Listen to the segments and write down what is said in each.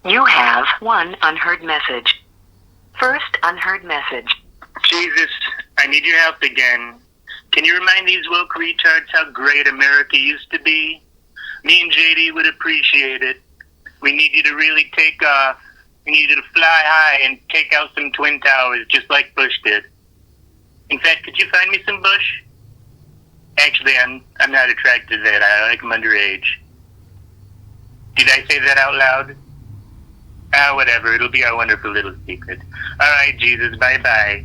You have one unheard message. First unheard message. Jesus, I need your help again. Can you remind these woke retards how great America used to be? Me and JD would appreciate it. We need you to really take off. We need you to fly high and take out some Twin Towers, just like Bush did. In fact, could you find me some Bush? Actually, I'm not attracted to that. I like them underage. Did I say that out loud? Whatever. It'll be our wonderful little secret. All right, Jesus. Bye-bye.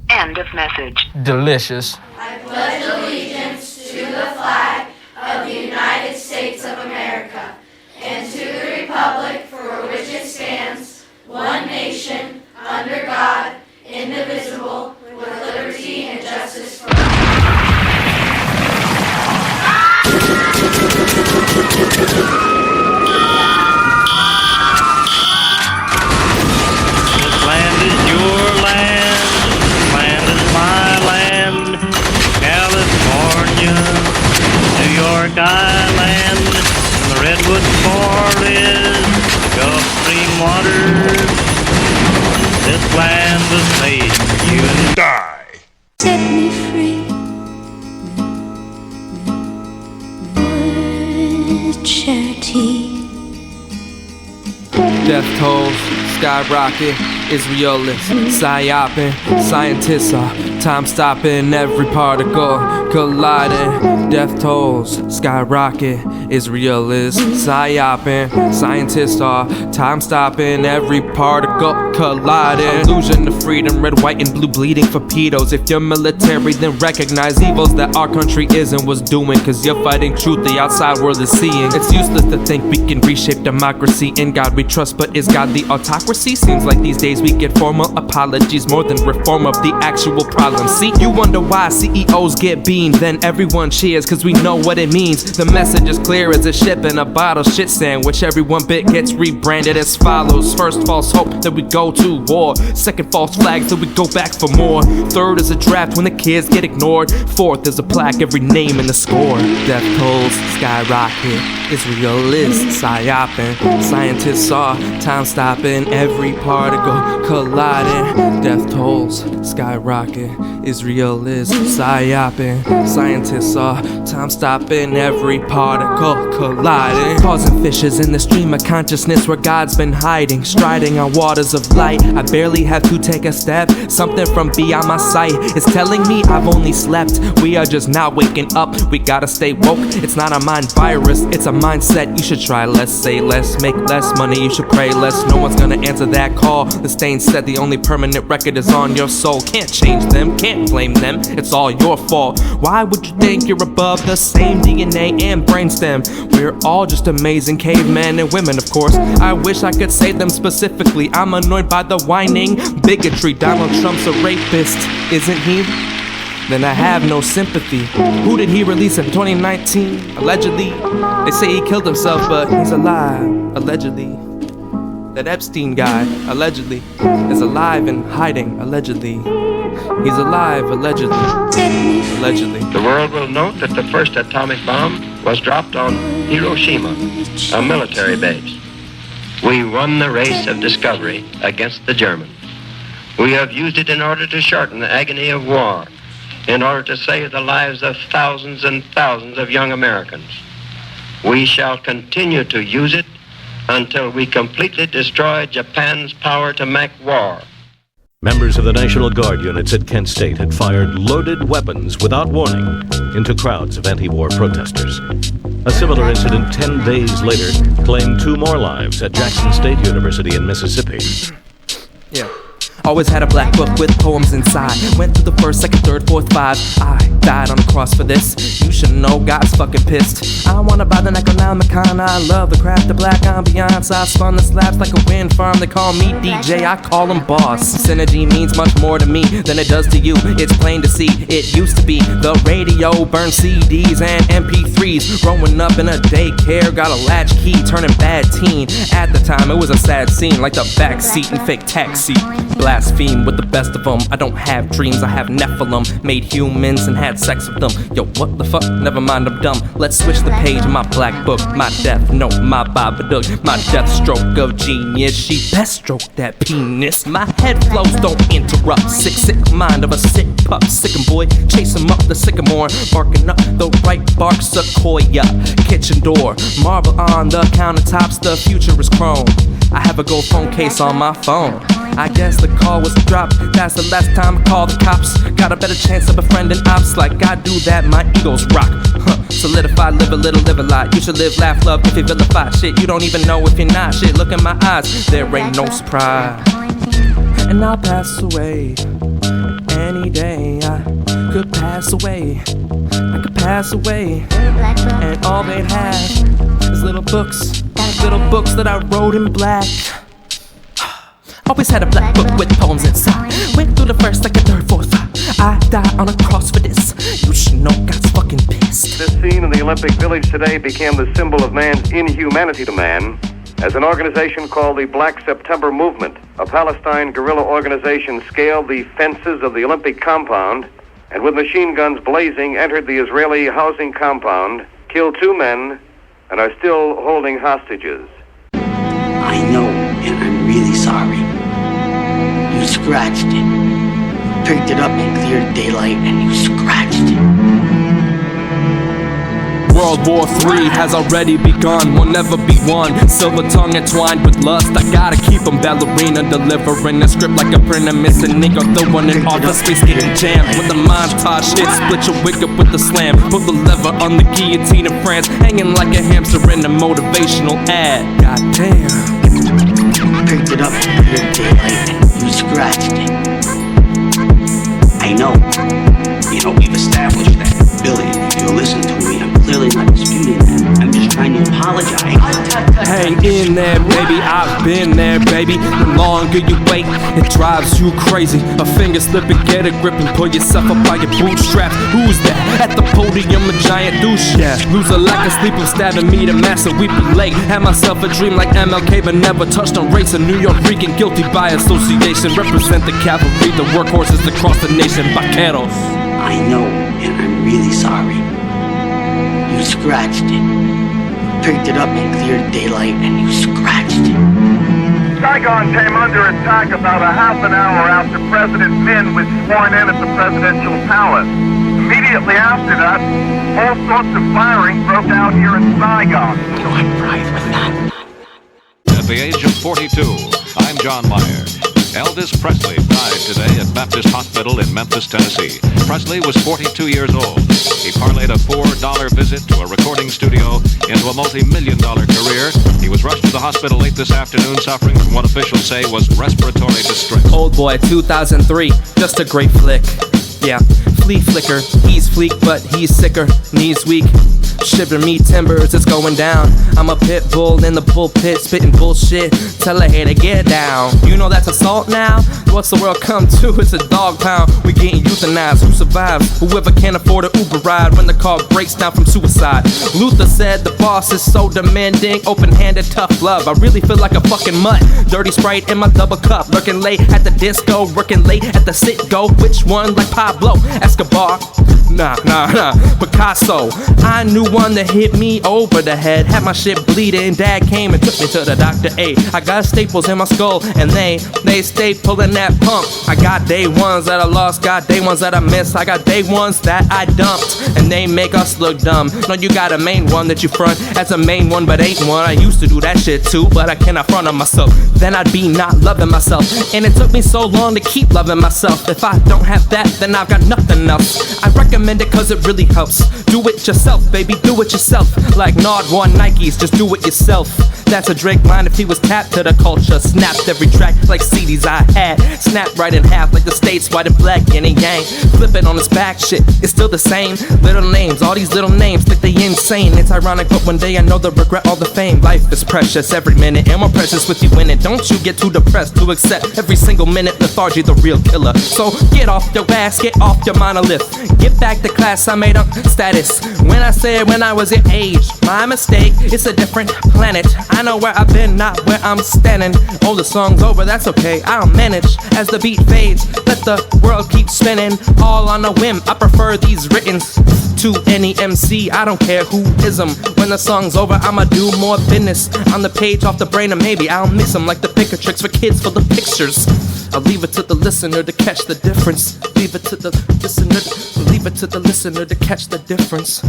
End of message. Delicious. I pledge allegiance to the flag of the United States of America and to the republic for which it stands, one nation, under God, indivisible, with liberty and justice for all. This land is your land. This land is my land. California, New York Island, the Redwood Forest, Gulf Stream waters. This land was made for you and Die! Set me free. The charity. Death tolls, skyrocket, Israelists, psyoping, scientists are time stopping, every particle colliding. Death tolls, skyrocket, Israelists, psyoping, scientists are time stopping, every particle colliding. Illusion of freedom, red, white, and blue bleeding for pedos. If you're military, then recognize evils that our country is and was doing, cause you're fighting truth the outside world is seeing. It's useless to think we can reshape democracy. In God we trust, but is God the autocracy? Seems like these days we get formal apologies more than reform of the actual problem. See, you wonder why CEOs get beamed, then everyone cheers cause we know what it means. The message is clear as a ship in a bottle shit sandwich. Every one bit gets rebranded as follows. First, false hope that we go to war. Second, false flags that we go back for more. Third is a draft when the kids get ignored. Fourth is a plaque, every name in the score. Death tolls, skyrocket, Israel is psyoping. Scientists are time stopping, every particle colliding. Death tolls, skyrocket, Israel is psyoping. Scientists are time stopping, every particle colliding. Causing fishes in the stream of consciousness where God's been hiding. Striding on waters of light, I barely have to take a step. Something from beyond my sight is telling me I've only slept. We are just now waking up, we gotta stay woke. It's not a mind virus, it's a mindset. You should try less, say less, make less money. You should pray less, no one's gonna answer that call. The stain said the only permanent record is on your soul. Can't change them, can't blame them, it's all your fault. Why would you think you're above the same DNA and brainstem? We're all just amazing cavemen and women, of course. I wish I could say them specifically. I'm annoyed by the whining bigotry. Donald Trump's a rapist, isn't he? Then I have no sympathy. Who did he release in 2019? Allegedly. They say he killed himself, but he's alive. Allegedly. That Epstein guy, allegedly, is alive and hiding. Allegedly. He's alive, allegedly. Allegedly. The world will note that the first atomic bomb was dropped on Hiroshima, a military base. We won the race of discovery against the Germans. We have used it in order to shorten the agony of war, in order to save the lives of thousands and thousands of young Americans. We shall continue to use it until we completely destroy Japan's power to make war. Members of the National Guard units at Kent State had fired loaded weapons without warning into crowds of anti-war protesters. A similar incident 10 days later claimed 2 more lives at Jackson State University in Mississippi. Yeah. Always had a black book with poems inside. Went through the first, second, third, fourth, 5. I died on the cross for this. You should know God's fucking pissed. I wanna buy the Necronomicon. I love the craft, the black ambiance. I spun the slaps like a wind farm. They call me DJ, I call them boss. Synergy means much more to me than it does to you. It's plain to see, it used to be the radio, burn CDs and MP3s. Growing up in a daycare, got a latchkey, turning bad teen. At the time, it was a sad scene, like the backseat in Fake Taxi. Blast blaspheme with the best of them. I don't have dreams, I have Nephilim. Made humans and had sex with them. Yo, what the fuck? Never mind, I'm dumb. Let's switch the page in my black book. My death note, my Babadook. My death stroke of genius. She best stroke that penis. My head flows don't interrupt. Sick mind of a sick pup. Sickin' boy, chase him up the sycamore. Barking up the right bark, sequoia. Kitchen door, marble on the countertops. The future is chrome. I have a gold phone case on my phone. I guess the call was dropped. That's the last time I called the cops. Got a better chance of befriending ops. Like I do that, my ego's rock. Solidify, live a little, live a lot. You should live, laugh, love if you vilify. Shit, you don't even know if you're not. Shit, look in my eyes, there ain't no surprise. And I'll pass away any day. I could pass away. I could pass away. And all they'd have is little books that I wrote in black. Always had a black book with poems inside. Went through the first, second, third, fourth, five. I died on a cross for this. You should know God's fucking pissed. This scene in the Olympic Village today became the symbol of man's inhumanity to man as an organization called the Black September Movement, a Palestine guerrilla organization, scaled the fences of the Olympic compound and with machine guns blazing entered the Israeli housing compound, killed 2 men, and are still holding hostages. I know, and I'm really sorry. You scratched it. Picked it up in clear daylight and you scratched it. World War III has already begun, will never be won. Silver tongue entwined with lust. I gotta keep them ballerina, delivering a script like a printer, missing ink or the one in office space getting jammed. With the montage shit, split your wig up with the slam. Pull the lever on the guillotine in France, hanging like a hamster in a motivational ad. Goddamn. Picked it up in clear daylight and you scratched it. I know. You know, we've established that. Billy, if you'll listen to me, I'm clearly not disputing that. I'm just trying to apologize. Hang in there, baby, I've been there, baby. The longer you wait, it drives you crazy. A finger slip and get a grip and pull yourself up by your bootstraps. Who's that? At the podium, a giant douche, yeah. Lose a lack of sleep, I'm stabbing me to master, we be late. Had myself a dream like MLK, but never touched on race. A New York freaking guilty by association. Represent the cavalry, the workhorses across the nation, vaqueros. I know, and I'm really sorry. You scratched it. Picked it up in clear daylight and you scratched it. Saigon came under attack about a half an hour after President Min was sworn in at the presidential palace. Immediately after that, all sorts of firing broke out here in Saigon. You know, I'm right with that. At the age of 42, I'm John Mayer. Elvis Presley died today at Baptist Hospital in Memphis, Tennessee. Presley was 42 years old. He parlayed a $4 visit to a recording studio into a multi-million-dollar career. He was rushed to the hospital late this afternoon, suffering from what officials say was respiratory distress. Old Boy, 2003, just a great flick. Yeah, flea flicker, he's fleek, but he's sicker, knees weak. Shiver me timbers, it's going down. I'm a pit bull in the pulpit, spitting bullshit. Tell a hater get down. You know that's assault now? What's the world come to? It's a dog pound. We getting euthanized. Who survives? Whoever can't afford an Uber ride when the car breaks down from suicide. Luther said the boss is so demanding, open-handed, tough love. I really feel like a fucking mutt. Dirty Sprite in my double cup. Lurking late at the disco, working late at the sit-go. Which one? Like Pablo Escobar? Nah, Picasso. I knew one that hit me over the head. Had my shit bleeding. Dad came and took me to the doctor. I got staples in my skull and they stay pulling that pump. I got day ones that I lost, got day ones that I missed. I got day ones that I dumped and they make us look dumb. No, you got a main one that you front as a main one but ain't one. I used to do that shit too, but I cannot front on myself. Then I'd be not loving myself. And it took me so long to keep loving myself. If I don't have that, then I've got nothing else. I recommend it cause it really helps. Do it yourself, baby, do it yourself. Like Nard won Nikes, just do it yourself. That's a Drake line if he was tapped to the culture. Snapped every track like CDs I had. Snapped right in half like the states, white and black, yin and yang. Flip it on his back, shit, it's still the same. Little names, all these little names, think they insane. It's ironic, but one day I know the regret all the fame. Life is precious, every minute, and more precious with you in it. Don't you get too depressed to accept every single minute lethargy, the real killer. So get off your ass, get off your monolith. Get back back to class, I made up status. When I said when I was your age, my mistake, it's a different planet. I know where I've been, not where I'm standing. Oh, the song's over, that's okay, I'll manage. As the beat fades, let the world keep spinning. All on a whim, I prefer these writtens to any MC, I don't care who is them. When the song's over, I'ma do more business on the page, off the brain, or maybe I'll mix them like the picker tricks for kids for the pictures. I'll leave it to the listener to catch the difference. Leave it to the listener, leave it to the listener to catch the difference.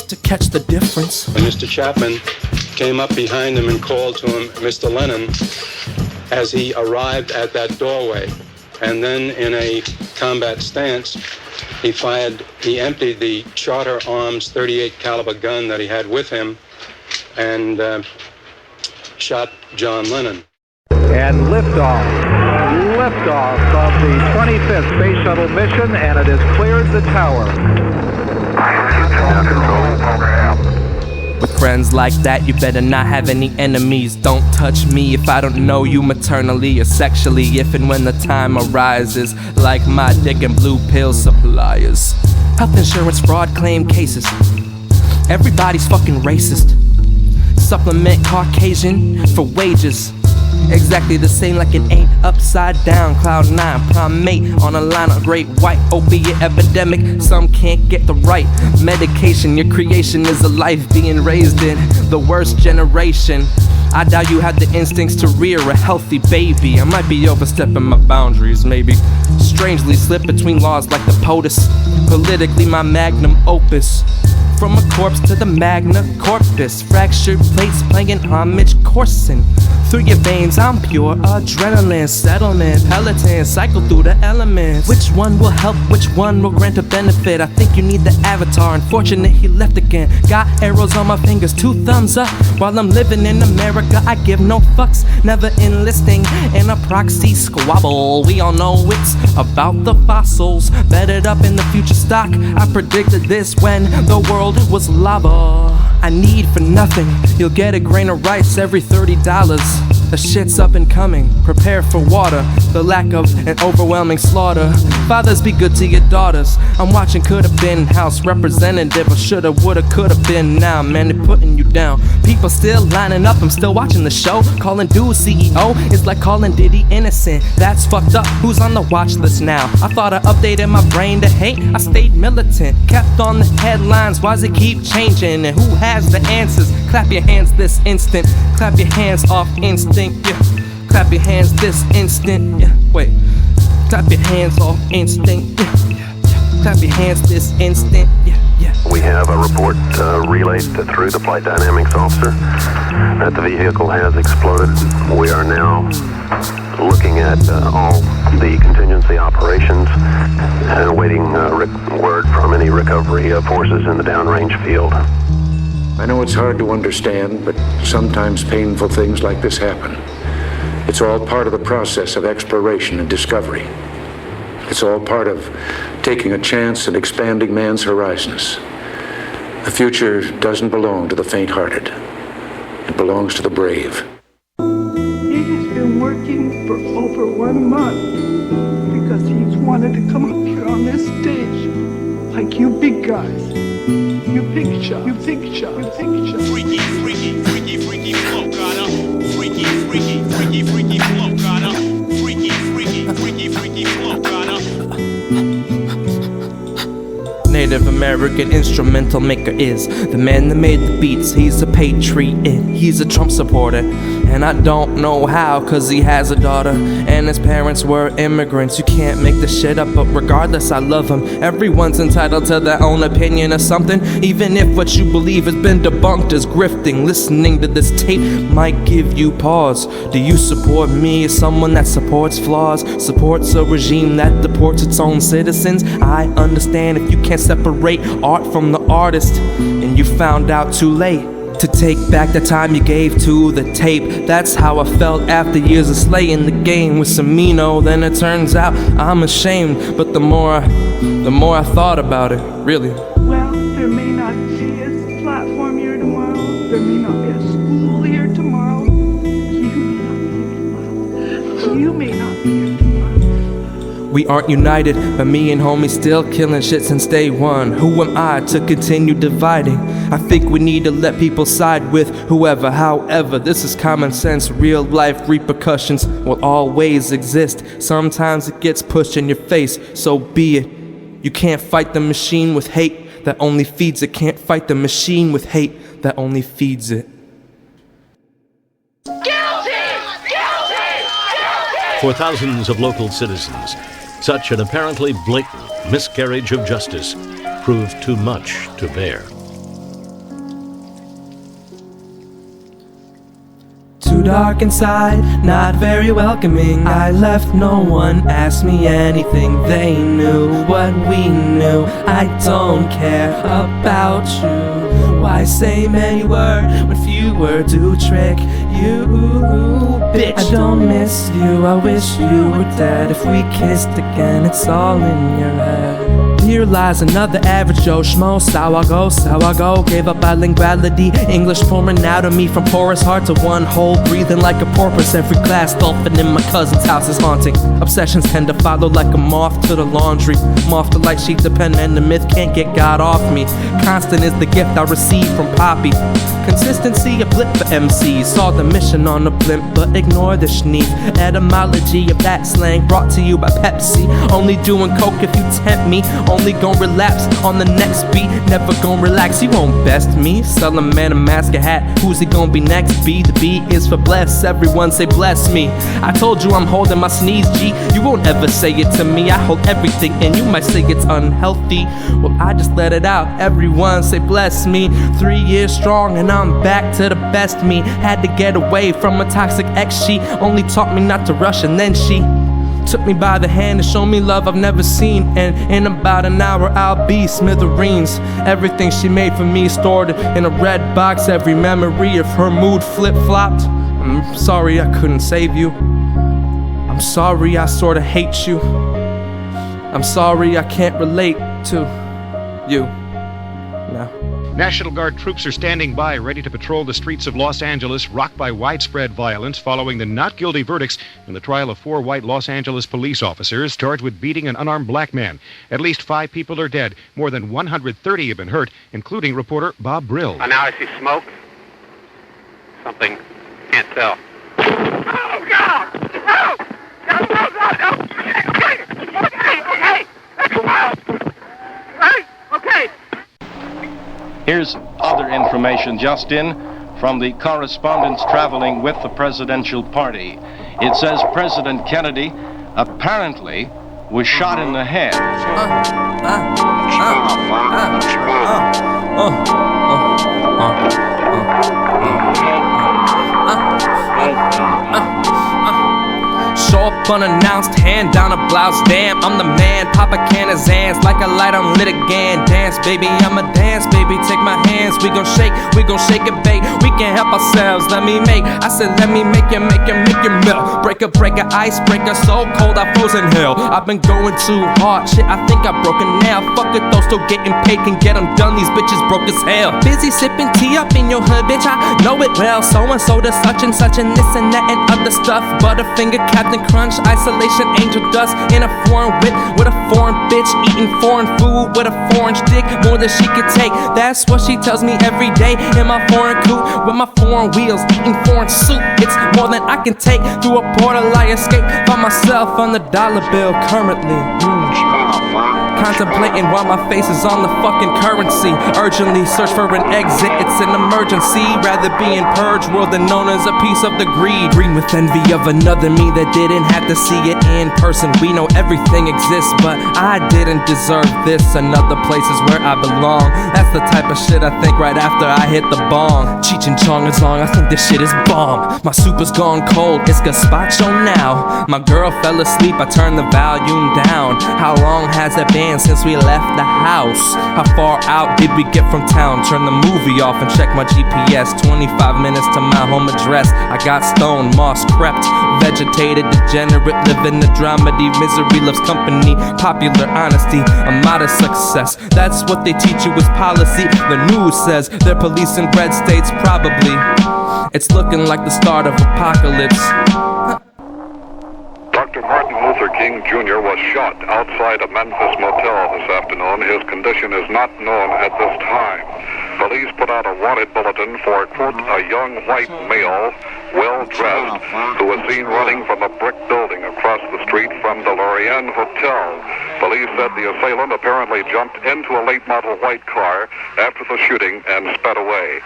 To catch the difference. When Mr. Chapman came up behind him and called to him, Mr. Lennon, as he arrived at that doorway, and then in a combat stance, he emptied the Charter Arms 38 caliber gun that he had with him and shot John Lennon. And liftoff of the 25th Space Shuttle mission, and it has cleared the tower. With friends like that, you better not have any enemies. Don't touch me if I don't know you maternally or sexually. If and when the time arises, like my dick and blue pill suppliers. Health insurance fraud claim cases. Everybody's fucking racist. Supplement Caucasian for wages. Exactly the same like it ain't upside down. Cloud 9, primate on a line of great white opiate epidemic. Some can't get the right medication. Your creation is a life being raised in the worst generation. I doubt you had the instincts to rear a healthy baby. I might be overstepping my boundaries, maybe. Strangely slip between laws like the POTUS. Politically my magnum opus. From a corpse to the Magna Corpus. Fractured plates playing homage coursing through your veins, I'm pure adrenaline. Settlement, Peloton, cycle through the elements. Which one will help, which one will grant a benefit? I think you need the avatar, unfortunate he left again. Got arrows on my fingers, 2 thumbs up. While I'm living in America, I give no fucks. Never enlisting in a proxy squabble. We all know it's about the fossils. Bedded up in the future stock, I predicted this when the world was lava. I need for nothing, you'll get a grain of rice every $30. The shit's up and coming, prepare for water. The lack of an overwhelming slaughter. Fathers, be good to your daughters. I'm watching could've been House Representative, or shoulda, woulda, could've been. Now, man, they're putting you down. People still lining up, I'm still watching the show. Calling dude CEO is like calling Diddy innocent. That's fucked up, who's on the watch list now? I thought I updated my brain to hate, I stayed militant. Kept on the headlines, why's it keep changing? And who has the answers? Clap your hands this instant. Clap your hands off instinct. Yeah. Clap your hands this instant. Yeah. Wait. Clap your hands off instinct. Yeah. Yeah. Clap your hands this instant. Yeah. Yeah. We have a report relayed through the flight dynamics officer that the vehicle has exploded. We are now looking at all the contingency operations and awaiting word from any recovery forces in the downrange field. I know it's hard to understand, but sometimes painful things like this happen. It's all part of the process of exploration and discovery. It's all part of taking a chance and expanding man's horizons. The future doesn't belong to the faint-hearted. It belongs to the brave. He has been working for over 1 month because he's wanted to come up here on this stage like you big guys. You big shot, you big shot, you big shot. Freaky, freaky, freaky, freaky flow, got up. Freaky, freaky, freaky, freaky flow, got up. Freaky, freaky, freaky, freaky flow, got up. Native American instrumental maker is the man that made the beats. He's a patriot, he's a Trump supporter. And I don't know how, cause he has a daughter and his parents were immigrants. You can't make this shit up, but regardless I love him. Everyone's entitled to their own opinion or something, even if what you believe has been debunked as grifting. Listening to this tape might give you pause. Do you support me as someone that supports flaws, supports a regime that deports its own citizens? I understand if you can't separate art from the artist, and you found out too late to take back the time you gave to the tape. That's how I felt after years of slaying the game with CIMMINO. Then it turns out I'm ashamed, but the more I thought about it, really. Well, there may not be a platform here tomorrow. There may not be a school here tomorrow. You may not be here tomorrow. You may not be here tomorrow. We aren't united, but me and homie still killing shit since day one. Who am I to continue dividing? I think we need to let people side with whoever. However, this is common sense. Real life repercussions will always exist. Sometimes it gets pushed in your face, so be it. You can't fight the machine with hate that only feeds it. Can't fight the machine with hate that only feeds it. For thousands of local citizens, such an apparently blatant miscarriage of justice proved too much to bear. Too dark inside, not very welcoming. I left, no one asked me anything. They knew what we knew. I don't care about you. Why say many words when few words do trick you, bitch? I don't miss you, I wish you were dead. If we kissed again, it's all in your head. Here lies another average Joe Schmo. Sour go, gave up bilinguality. English pouring out of me from porous heart to one hole, breathing like a porpoise. Every glass dolphin in my cousin's house is haunting. Obsessions tend to follow like a moth to the laundry. Moth to light sheet, the pen and the myth can't get God off me. Constant is the gift I received from Poppy. Consistency, a blip for MCs. Saw the mission on the blimp, but ignore the schneef. Etymology of that slang brought to you by Pepsi. Only doing coke if you tempt me. Only gon' relapse on the next beat. Never gon' relax, you won't best me. Sell a man a mask, a hat, who's he gon' be next? B, the B is for bless. Everyone say bless me. I told you I'm holding my sneeze, G. You won't ever say it to me. I hold everything and you might say it's unhealthy. Well, I just let it out. Everyone say bless me. 3 years strong and I'm back to the best me. Had to get away from a toxic ex. She only taught me not to rush, and then she took me by the hand and showed me love I've never seen. And in about an hour I'll be smithereens. Everything she made for me stored in a red box. Every memory of her mood flip-flopped. I'm sorry I couldn't save you. I'm sorry I sorta hate you. I'm sorry I can't relate to you. No. National Guard troops are standing by, ready to patrol the streets of Los Angeles, rocked by widespread violence following the not guilty verdicts in the trial of 4 white Los Angeles police officers charged with beating an unarmed black man. At least 5 people are dead. More than 130 have been hurt, including reporter Bob Brill. Now I see smoke. Something. Can't tell. Oh, God! No! No! Okay! Here's other information just in from the correspondents traveling with the presidential party. It says President Kennedy apparently was shot in the head. Show up unannounced, hand down a blouse. Damn, I'm the man. Pop a can of Zans like a light on lit again. Dance, baby, I'ma dance, baby. Take my hands, we gon' shake it, babe. We can't help ourselves. Let me make. I said, let me make you melt. Break a icebreaker, so cold I froze in hell. I've been going too hard, shit. I think I broke a nail. Fuck it though, still getting paid, can get them done. These bitches broke as hell. Busy sipping tea up in your hood, bitch. I know it well. So and so to such and such and this and that and other stuff. Butterfinger, Captain Crunch, isolation, angel dust in a foreign whip with a foreign bitch eating foreign food with a foreign stick, more than she could take. That's what she tells me every day in my foreign coupe with my foreign wheels, eating foreign soup. It's more than I can take. Through a portal I escape by myself on the dollar bill currently. Contemplating while my face is on the fucking currency. Urgently search for an exit, it's an emergency. Rather be in purge world than known as a piece of the greed. Green with envy of another me that didn't have to see it in person. We know everything exists, but I didn't deserve this. Another place is where I belong. That's the type of shit I think right after I hit the bong. Cheech and Chong is long, I think this shit is bomb. My soup is gone cold, it's gazpacho now. My girl fell asleep, I turned the volume down. How long has it been since we left the house? How far out did we get from town? Turn the movie off and check my GPS. 25 minutes to my home address. I got stoned, moss crept, vegetated, degenerate, living the dramedy. Misery loves company, popular honesty, a modest success. That's what they teach you is policy. The news says they're policing red states, probably. It's looking like the start of apocalypse. Dr. Martin Luther Luther King Jr. was shot outside a Memphis motel this afternoon. His condition is not known at this time. Police put out a wanted bulletin for, quote, a young white male, well-dressed, who was seen running from a brick building across the street from the Lorraine Hotel. Police said the assailant apparently jumped into a late model white car after the shooting and sped away.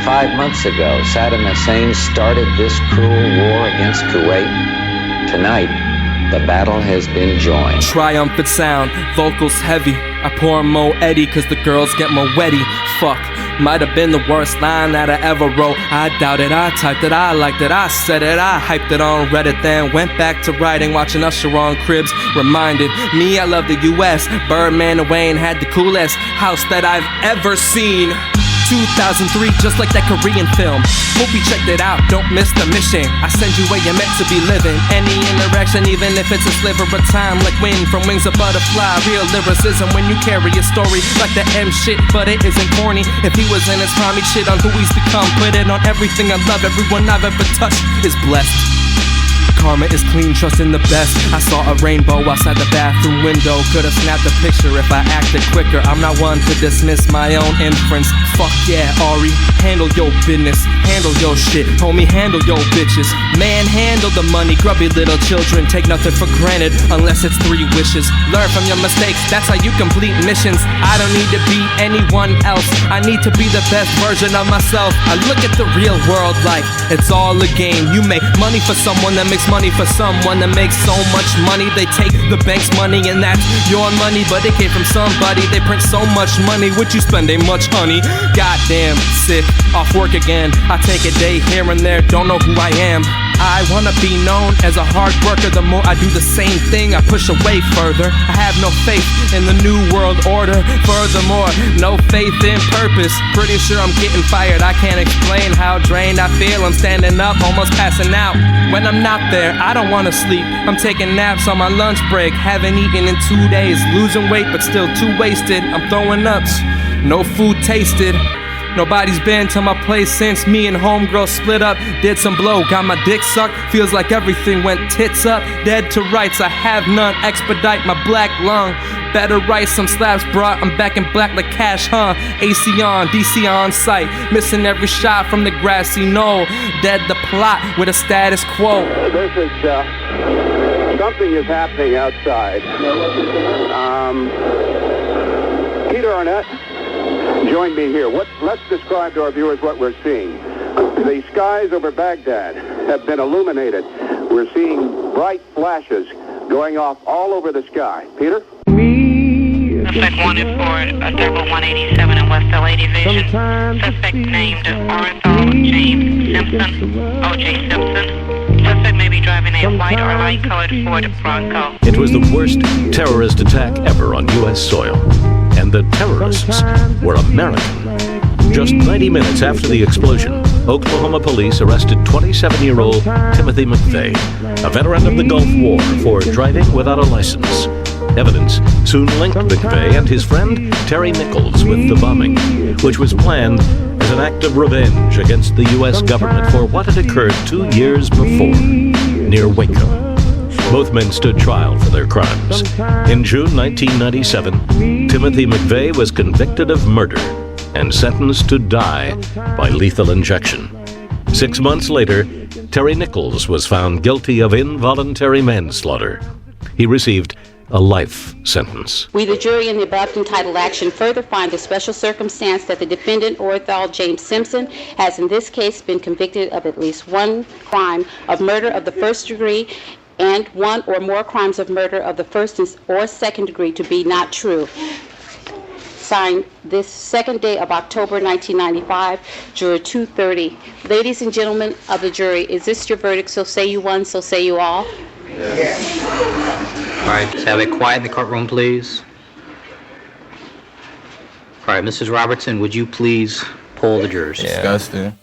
5 months ago, Saddam Hussein started this cruel war against Kuwait. Tonight, the battle has been joined. Triumphant sound, vocals heavy. I pour Mo Eddie cause the girls get more wetty. Fuck, might have been the worst line that I ever wrote. I doubt it, I typed it, I liked it, I said it, I hyped it on Reddit, then went back to writing, watching Usher on Cribs. Reminded me I love the US. Birdman and Wayne had the coolest house that I've ever seen. 2003, just like that Korean film. Hope you checked it out, don't miss the mission. I send you where you're meant to be living. Any interaction, even if it's a sliver of time, like wind from wings of butterfly. Real lyricism when you carry a story like the M shit, but it isn't corny. If he was in his prime, he'd shit on who he's become. Put it on everything I love, everyone I've ever touched is blessed. Karma is clean, trust in the best. I saw a rainbow outside the bathroom window. Could've snapped a picture if I acted quicker. I'm not one to dismiss my own inference. Fuck yeah, Ari, handle your business. Handle your shit, homie, handle your bitches. Man, handle the money, grubby little children. Take nothing for granted unless it's 3 wishes. Learn from your mistakes, that's how you complete missions. I don't need to be anyone else. I need to be the best version of myself. I look at the real world like it's all a game. You make money for someone that makes money for someone that makes so much money. They take the bank's money and that's your money, but it came from somebody. They print so much money, would you spend a much honey? Goddamn, sick, off work again. I take a day here and there, don't know who I am. I wanna be known as a hard worker. The more I do the same thing, I push away further. I have no faith in the new world order. Furthermore, no faith in purpose. Pretty sure I'm getting fired. I can't explain how drained I feel. I'm standing up, almost passing out. When I'm not there, I don't wanna sleep. I'm taking naps on my lunch break. Haven't eaten in 2 days. Losing weight, but still too wasted. I'm throwing ups, no food tasted. Nobody's been to my place since me and homegirl split up. Did some blow, got my dick sucked. Feels like everything went tits up. Dead to rights, I have none. Expedite my black lung. Better write some slabs, bruh. I'm back in black like cash, huh? AC on, DC on site. Missing every shot from the grassy knoll. Dead the plot with a status quo. This is, something is happening outside. Peter Arnett, join me here. Let's describe to our viewers what we're seeing. The skies over Baghdad have been illuminated. We're seeing bright flashes going off all over the sky. Peter? Suspect wanted for a double 187 in West LA Division. Suspect named Orthol James Simpson, O.J. Simpson. Suspect may be driving a white or light-colored Ford Bronco. It was the worst terrorist attack ever on U.S. soil. And the terrorists were American. Just 90 minutes after the explosion, Oklahoma police arrested 27-year-old Timothy McVeigh, a veteran of the Gulf War, for driving without a license. Evidence soon linked McVeigh and his friend Terry Nichols with the bombing, which was planned as an act of revenge against the U.S. government for what had occurred 2 years before, near Waco. Both men stood trial for their crimes. In June 1997, Timothy McVeigh was convicted of murder and sentenced to die by lethal injection. 6 months later, Terry Nichols was found guilty of involuntary manslaughter. He received a life sentence. We, the jury in the above entitled action, further find the special circumstance that the defendant, Orthol James Simpson, has in this case been convicted of at least one crime of murder of the first degree and one or more crimes of murder of the first or second degree to be not true. Signed this second day of October 1995, Juror 230. Ladies and gentlemen of the jury, is this your verdict? So say you one, so say you all. All right, have it quiet in the courtroom, please. All right, Mrs. Robertson, would you please poll the jurors? Disgusting.